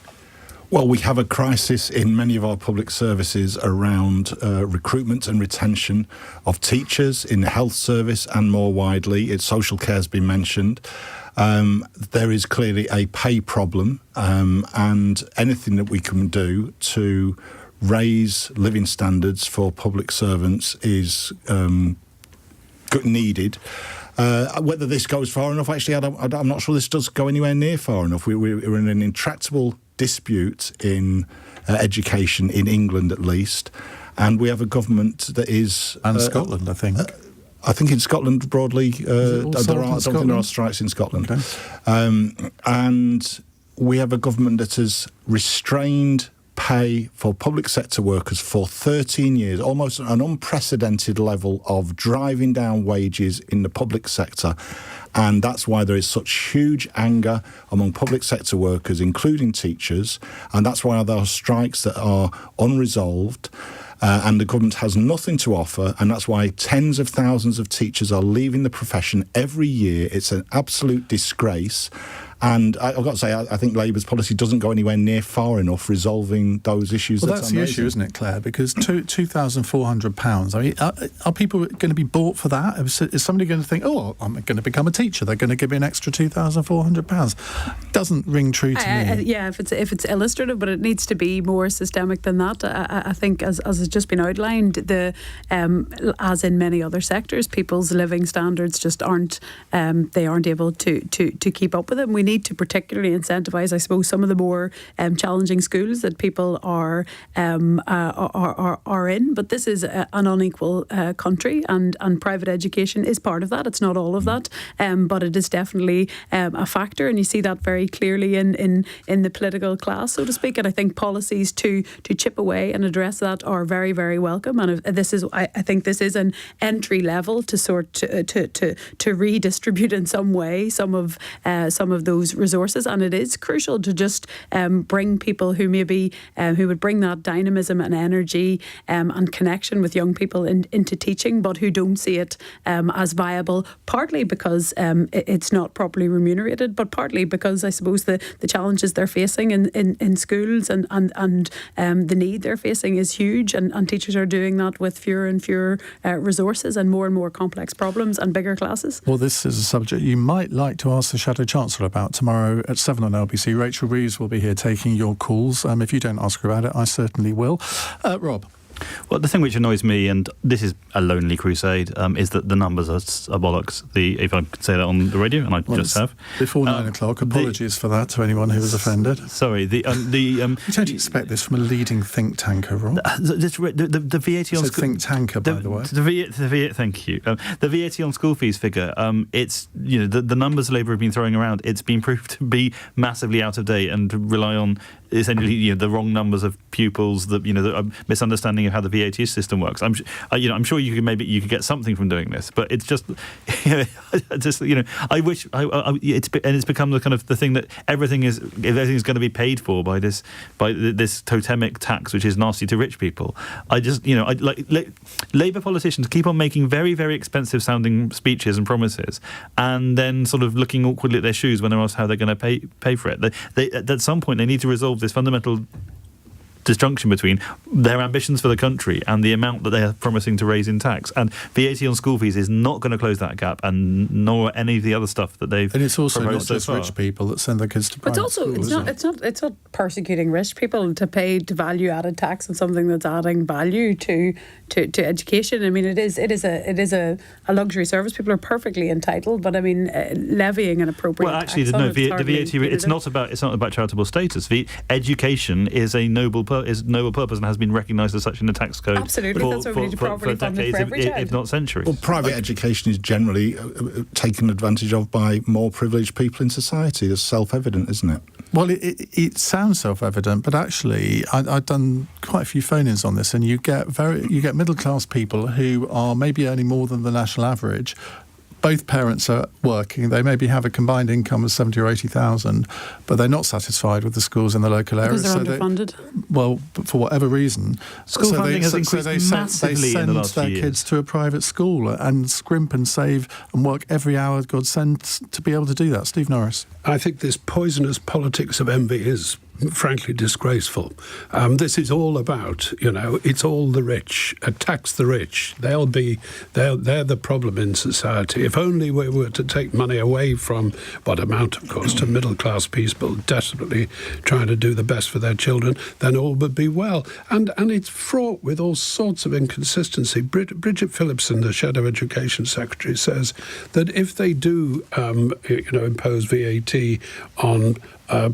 Well, we have a crisis in many of our public services around recruitment and retention of teachers in the health service and more widely. Social care has been mentioned. There is clearly a pay problem, and anything that we can do to raise living standards for public servants is needed. Whether this goes far enough, actually, I'm not sure this does go anywhere near far enough. We're in an intractable dispute in education in England, at least, and we have a government that is... And Scotland, I think. I think in Scotland, broadly, I don't think there are strikes in Scotland. Okay. And we have a government that has restrained pay for public sector workers for 13 years, almost an unprecedented level of driving down wages in the public sector. And that's why there is such huge anger among public sector workers, including teachers. And that's why there are strikes that are unresolved. And the government has nothing to offer, and that's why tens of thousands of teachers are leaving the profession every year. It's an absolute disgrace. And I've got to say, I think Labour's policy doesn't go anywhere near far enough resolving those issues. Well, that's the issue, isn't it, Claire? Because £2,400. I mean, are people going to be bought for that? Is somebody going to think, oh, I'm going to become a teacher, they're going to give me an extra £2,400? Doesn't ring true to me. Yeah, if it's illustrative, but it needs to be more systemic than that. I think, as has just been outlined, as in many other sectors, people's living standards just aren't able to keep up with them. We need to particularly incentivise, I suppose, some of the more challenging schools that people are in. But this is an unequal country, and private education is part of that. It's not all of that, but it is definitely a factor, and you see that very clearly in the political class, so to speak. And I think policies to chip away and address that are very, very welcome. And I think this is an entry level to sort to redistribute in some way some of those resources, and it is crucial to just bring people who would bring that dynamism and energy and connection with young people into teaching, but who don't see it as viable, partly because it's not properly remunerated, but partly because I suppose the challenges they're facing in schools and the need they're facing is huge, and teachers are doing that with fewer and fewer resources and more complex problems and bigger classes. Well, this is a subject you might like to ask the Shadow Chancellor about tomorrow at 7 on LBC. Rachel Reeves will be here taking your calls. If you don't ask her about it, I certainly will. Rob? Well, the thing which annoys me, and this is a lonely crusade, is that the numbers are bollocks. If I could say that on the radio, and I just have. Before 9 o'clock, apologies for that to anyone who was offended. Sorry. You don't expect this from a leading think tanker, Rob. The VAT on think tanker, by the way. Thank you. The VAT on school fees figure, it's, the numbers Labour have been throwing around, it's been proved to be massively out of date and rely on essentially the wrong numbers of pupils, the misunderstanding of how the VAT system works. I'm sure you could get something from doing this, but it's just I wish it's become the kind of the thing that everything's going to be paid for by this totemic tax, which is nasty to rich people. Labour politicians keep on making very, very expensive sounding speeches and promises, and then sort of looking awkwardly at their shoes when they're asked how they're going to pay for it. They at some point they need to resolve this fundamental disjunction between their ambitions for the country and the amount that they are promising to raise in tax. And VAT on school fees is not going to close that gap, and nor any of the other stuff that they've And it's also not so just far. Rich people that send their kids to private school. It's not persecuting rich people to pay value-added tax on something that's adding value to education. I mean, it is a luxury service. People are perfectly entitled, but I mean, levying an appropriate tax on the VAT. It's not about charitable status. Education is a noble purpose and has been recognised as such in the tax code. Absolutely, that's what we need to properly fund it for every child. if not centuries. Well, private education is generally taken advantage of by more privileged people in society. That's self-evident, isn't it? Well, it sounds self-evident, but actually, I've done quite a few phone-ins on this, and you get middle-class people who are maybe earning more than the national average. Both parents are working. They maybe have a combined income of 70 or 80,000, but they're not satisfied with the schools in the local area. Because they're underfunded. For whatever reason. School funding has increased massively in the last few years. They send their kids to a private school and scrimp and save and work every hour God sends to be able to do that. Steve Norris. I think this poisonous politics of envy is frankly disgraceful. This is all about, it's all the rich. Tax the rich. They're the problem in society. If only we were to take money away from what amount, of course, to middle-class people desperately trying to do the best for their children, then all would be well. And it's fraught with all sorts of inconsistency. Bridget Phillipson, the Shadow Education Secretary, says that if they do, impose VAT on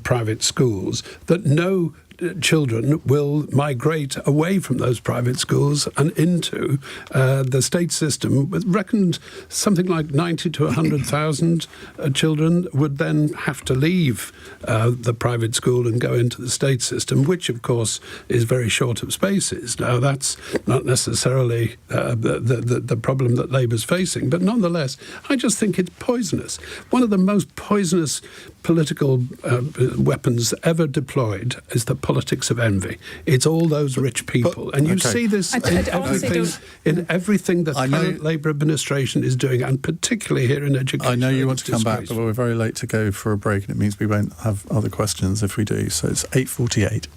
private schools, that no children will migrate away from those private schools and into the state system. Reckoned something like 90 to 100,000 children would then have to leave the private school and go into the state system, which, of course, is very short of spaces. Now, that's not necessarily the problem that Labour's facing, but nonetheless, I just think it's poisonous. One of the most poisonous political weapons ever deployed is the politics of envy. It's all those rich people. And you see this in everything that the current Labour administration is doing, and particularly here in education. I know you want to come back, but we're very late to go for a break, and it means we won't have other questions if we do. So it's 8:48.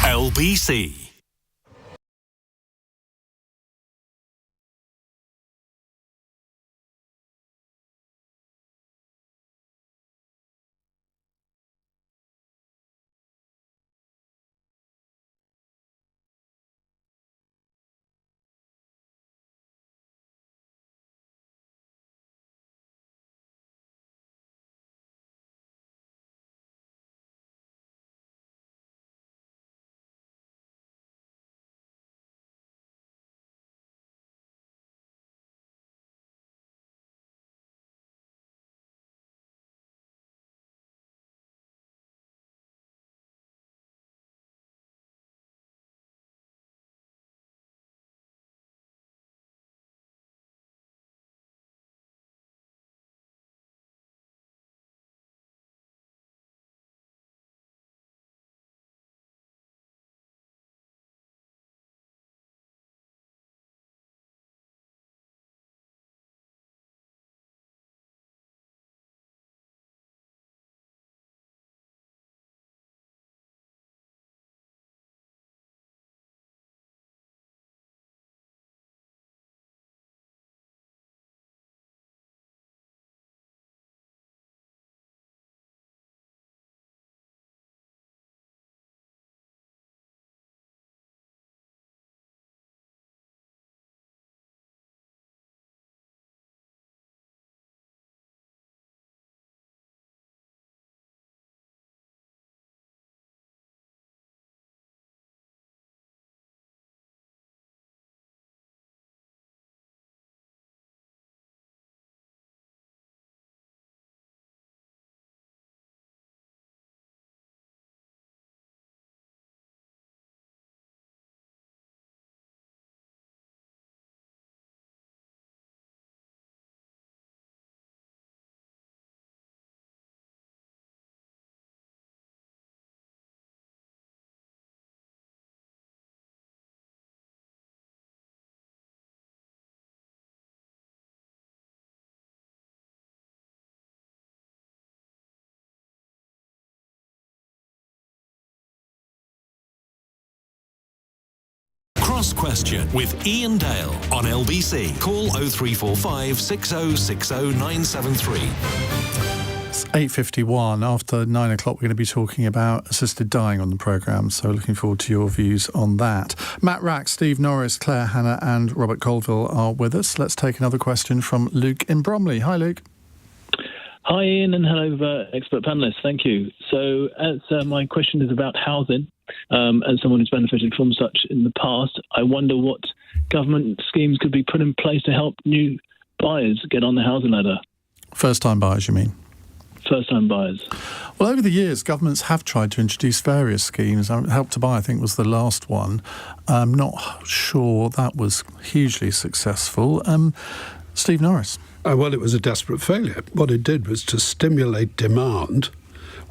LBC. Cross Question with Iain Dale on LBC. Call 0345 6060 973. It's 8:51. After 9 o'clock, we're going to be talking about assisted dying on the programme, so looking forward to your views on that. Matt Wrack, Steve Norris, Claire Hanna and Robert Colvile are with us. Let's take another question from Luke in Bromley. Hi, Luke. Hi, Ian, and hello, expert panellists. Thank you. So, my question is about housing. As someone who's benefited from such in the past, I wonder what government schemes could be put in place to help new buyers get on the housing ladder. First-time buyers, you mean? First-time buyers. Well, over the years, governments have tried to introduce various schemes. Help to Buy, I think, was the last one. I'm not sure that was hugely successful. Steve Norris. Well, it was a desperate failure. What it did was to stimulate demand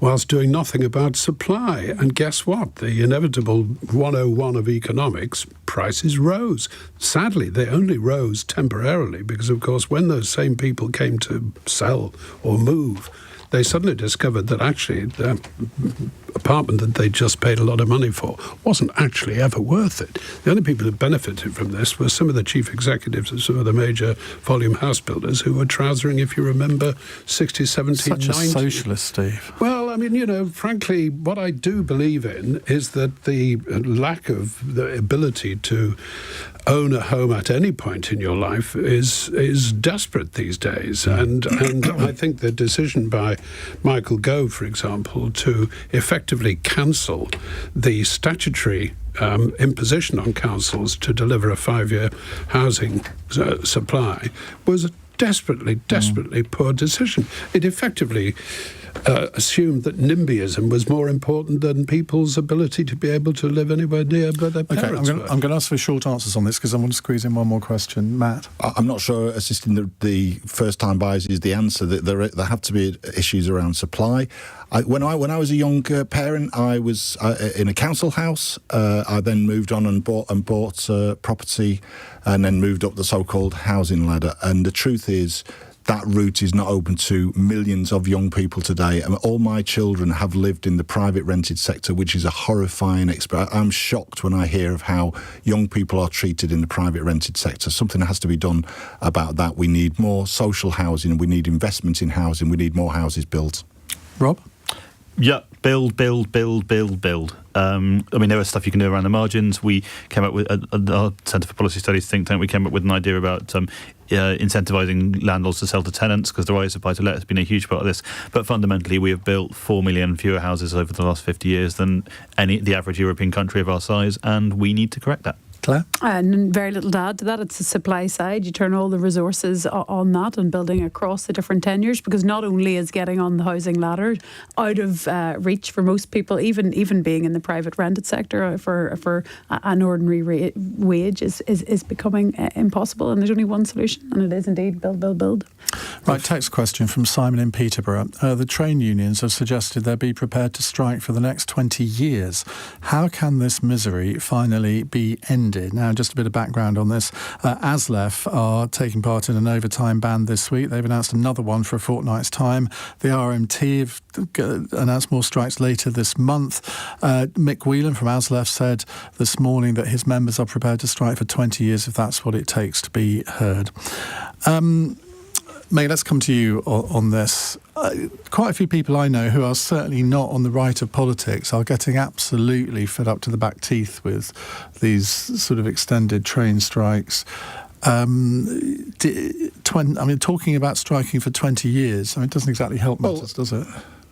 whilst doing nothing about supply. And guess what? The inevitable 101 of economics, prices rose. Sadly, they only rose temporarily because, of course, when those same people came to sell or move, they suddenly discovered that actually the apartment that they just paid a lot of money for wasn't actually ever worth it. The only people who benefited from this were some of the chief executives of some of the major volume house builders who were trousering, if you remember, 60, 70, Such 90. a socialist, Steve. Well, I mean, frankly, what I do believe in is that the lack of the ability to own a home at any point in your life is desperate these days. And I think the decision by Michael Gove, for example, to effectively cancel the statutory imposition on councils to deliver a 5-year housing supply was a desperately poor decision. It effectively assumed that NIMBYism was more important than people's ability to be able to live anywhere near where their parents were. I'm going to ask for short answers on this because I want to squeeze in one more question. Matt? I'm not sure assisting the first-time buyers is the answer. There have to be issues around supply. When I was a young parent, I was in a council house. I then moved on and bought property and then moved up the so-called housing ladder. And the truth is, that route is not open to millions of young people today. And all my children have lived in the private rented sector, which is a horrifying experience. I'm shocked when I hear of how young people are treated in the private rented sector. Something has to be done about that. We need more social housing. We need investment in housing. We need more houses built. Rob? Yeah, build. I mean, there was stuff you can do around the margins. We came up with our Centre for Policy Studies think tank. We came up with an idea about incentivising landlords to sell to tenants, because the rise of buy-to-let has been a huge part of this. But fundamentally, we have built 4 million fewer houses over the last 50 years than the average European country of our size, and we need to correct that. Claire? And very little to add to that. It's the supply side. You turn all the resources on that and building across the different tenures, because not only is getting on the housing ladder out of reach for most people, even being in the private rented sector for an ordinary wage is becoming impossible, and there's only one solution, and it is indeed build. Right, text question from Simon in Peterborough. The train unions have suggested they'll be prepared to strike for the next 20 years. How can this misery finally be ended? Now, just a bit of background on this. ASLEF are taking part in an overtime ban this week. They've announced another one for a fortnight's time. The RMT have announced more strikes later this month. Mick Whelan from ASLEF said this morning that his members are prepared to strike for 20 years if that's what it takes to be heard. May, let's come to you on this. Quite a few people I know who are certainly not on the right of politics are getting absolutely fed up to the back teeth with these sort of extended train strikes. Talking about striking for 20 years, it doesn't exactly help matters, does it?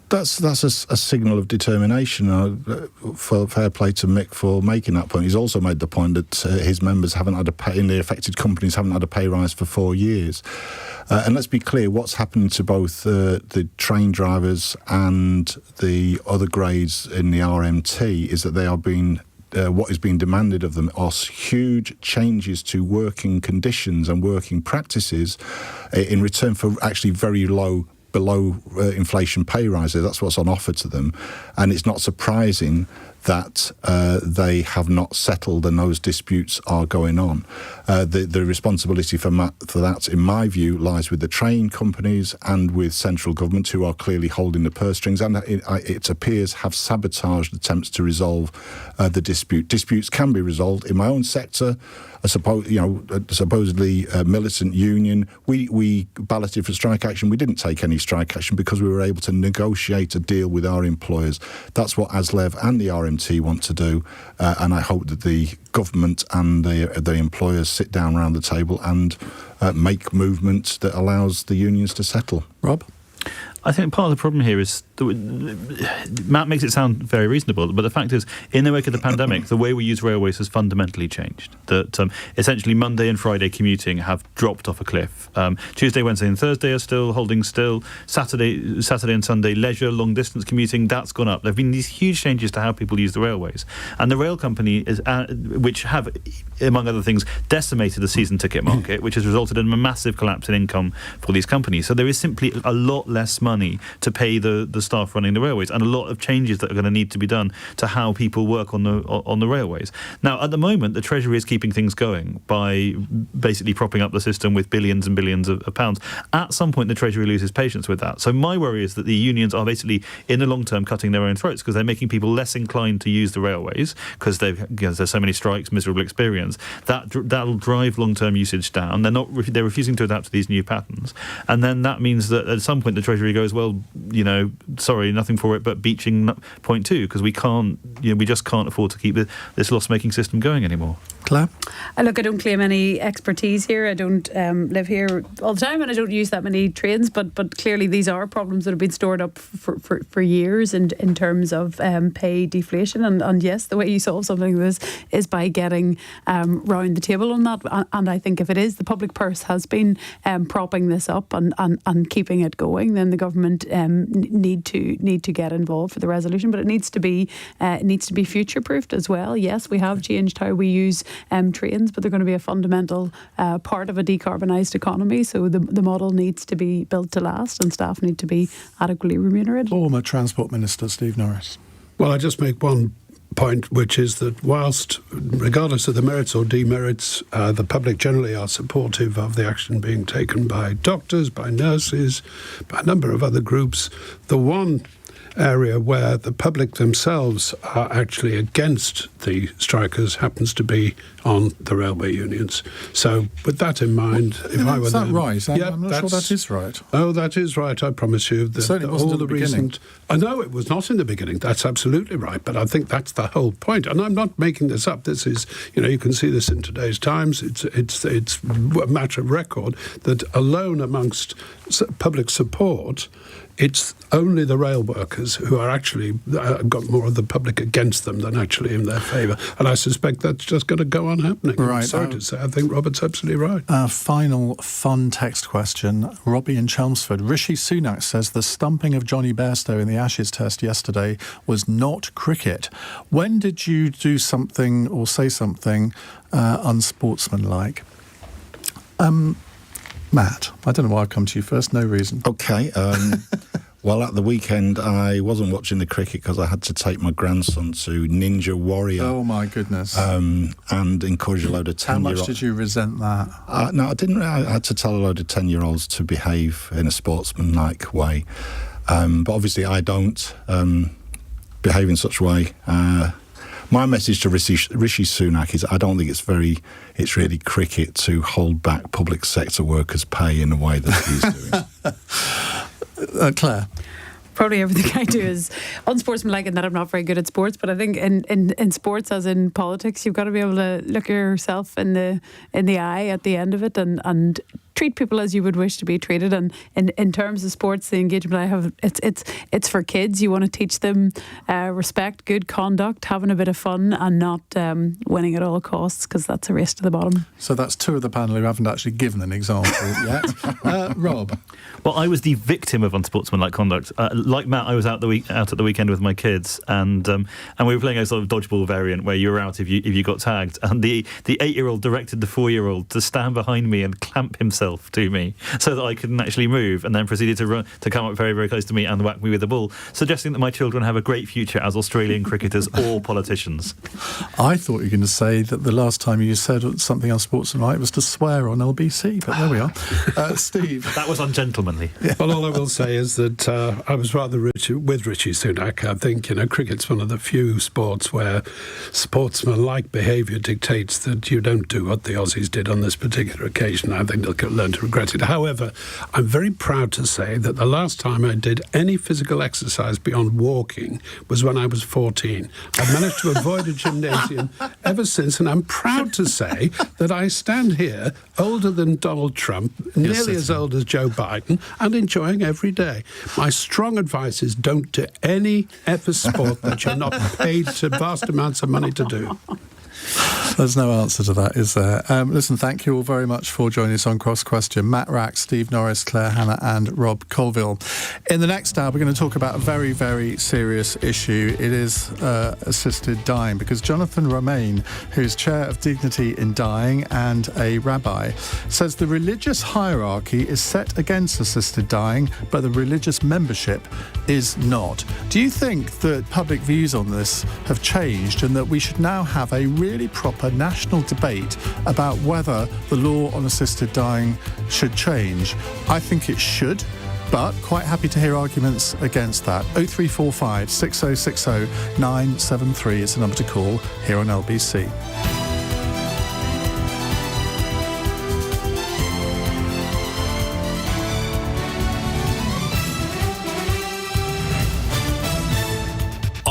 That's a signal of determination. For fair play to Mick for making that point. He's also made the point that his members haven't had a pay, in the affected companies haven't had a pay rise for 4 years. And let's be clear, what's happened to both the train drivers and the other grades in the RMT is that they are being what is being demanded of them are huge changes to working conditions and working practices in return for actually very low below inflation pay rises. That's what's on offer to them. And it's not surprising that they have not settled and those disputes are going on. The responsibility for that, in my view, lies with the train companies and with central government, who are clearly holding the purse strings and it appears have sabotaged attempts to resolve the dispute. Disputes can be resolved. In my own sector, a supposedly militant union, we balloted for strike action. We didn't take any strike action because we were able to negotiate a deal with our employers. That's what ASLEF and the RMT want to do, and I hope that the government and the employers sit down around the table and make movement that allows the unions to settle. Rob? I think part of the problem here is Matt makes it sound very reasonable, but the fact is, in the wake of the pandemic, the way we use railways has fundamentally changed. That essentially Monday and Friday commuting have dropped off a cliff. Tuesday, Wednesday and Thursday are still holding still. Saturday and Sunday leisure, long distance commuting, that's gone up. There have been these huge changes to how people use the railways. And the rail company, which have, among other things, decimated the season ticket market, which has resulted in a massive collapse in income for these companies. So there is simply a lot less money to pay the staff running the railways, and a lot of changes that are going to need to be done to how people work on the railways. Now, at the moment, the Treasury is keeping things going by basically propping up the system with billions and billions of pounds. At some point, the Treasury loses patience with that. So my worry is that the unions are basically, in the long term, cutting their own throats because they're making people less inclined to use the railways because there's so many strikes, miserable experience. That'll drive long-term usage down. They're refusing to adapt to these new patterns, and then that means that at some point the Treasury goes, well, sorry, nothing for it but beaching point 2, because we just can't afford to keep this loss-making system going anymore. Claire? Look, I don't claim any expertise here. I don't live here all the time, and I don't use that many trains, but clearly these are problems that have been stored up for years in terms of pay deflation. And yes, the way you solve something like this is by getting round the table on that. And I think if it is, the public purse has been propping this up and keeping it going, then the government need to get involved for the resolution. But it needs to be future-proofed as well. Yes, we have changed how we use trains, but they're going to be a fundamental part of a decarbonised economy. So the model needs to be built to last, and staff need to be adequately remunerated. Former Transport Minister Steve Norris. Well, I just make one point, which is that whilst, regardless of the merits or demerits, the public generally are supportive of the action being taken by doctors, by nurses, by a number of other groups, the one area where the public themselves are actually against the strikers happens to be on the railway unions. So with that in mind, if I were is that them, right? I'm not sure that is right. Oh, that is right, I promise you. It certainly wasn't all at the beginning. I know it was not in the beginning. That's absolutely right. But I think that's the whole point. And I'm not making this up. This is, you can see this in today's Times. It's a matter of record that alone amongst public support, it's only the rail workers who are actually got more of the public against them than actually in their favour. And I suspect that's just going to go on happening. Right. I'm sorry to say, I think Robert's absolutely right. Final fun text question. Robbie in Chelmsford. Rishi Sunak says the stumping of Johnny Bairstow in the Ashes test yesterday was not cricket. When did you do something or say something unsportsmanlike? Matt, I don't know why I've come to you first, no reason. Okay, well, at the weekend, I wasn't watching the cricket because I had to take my grandson to Ninja Warrior. Oh, my goodness. And encourage a load of 10-year-olds. How much did you resent that? No, I didn't. I had to tell a load of 10-year-olds to behave in a sportsmanlike way. But obviously, I don't behave in such a way. My message to Rishi Sunak is I don't think it's really cricket to hold back public sector workers' pay in the way that he's doing. Claire? Probably everything I do is unsportsmanlike in that I'm not very good at sports, but I think in sports, as in politics, you've got to be able to look yourself in the eye at the end of it and treat people as you would wish to be treated. And in terms of sports, the engagement I have, it's for kids. You want to teach them respect, good conduct, having a bit of fun, and not winning at all costs, because that's a race to the bottom. So that's two of the panel who haven't actually given an example yet. Rob? Well, I was the victim of unsportsmanlike conduct. Like Matt, I was out at the weekend with my kids, and we were playing a sort of dodgeball variant where you were out if you got tagged, and the 8-year-old directed the 4-year-old to stand behind me and clamp himself to me so that I couldn't actually move, and then proceeded to come up very, very close to me and whack me with the ball, suggesting that my children have a great future as Australian cricketers or politicians. I thought you were going to say that the last time you said something unsportsmanlike was to swear on LBC, but there we are. Steve? That was ungentlemanly. Yeah. Well, all I will say is that I was rather with Rishi Sunak. I think, cricket's one of the few sports where sportsmanlike behaviour dictates that you don't do what the Aussies did on this particular occasion. I think they'll learn to regret it. However, I'm very proud to say that the last time I did any physical exercise beyond walking was when I was 14. I've managed to avoid a gymnasium ever since, and I'm proud to say that I stand here older than Donald Trump, nearly as old as Joe Biden, and enjoying every day. My strong advice is don't do any ever sport that you're not paid to vast amounts of money to do. There's no answer to that, is there? Listen, thank you all very much for joining us on Cross Question. Matt Wrack, Steve Norris, Claire Hanna and Rob Colvile. In the next hour, we're going to talk about a very, very serious issue. It is assisted dying, because Jonathan Romain, who's chair of Dignity in Dying and a rabbi, says the religious hierarchy is set against assisted dying, but the religious membership is not. Do you think that public views on this have changed and that we should now have a really proper national debate about whether the law on assisted dying should change? I think it should, but quite happy to hear arguments against that. 0345 6060 973 is the number to call here on LBC.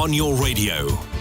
on your radio.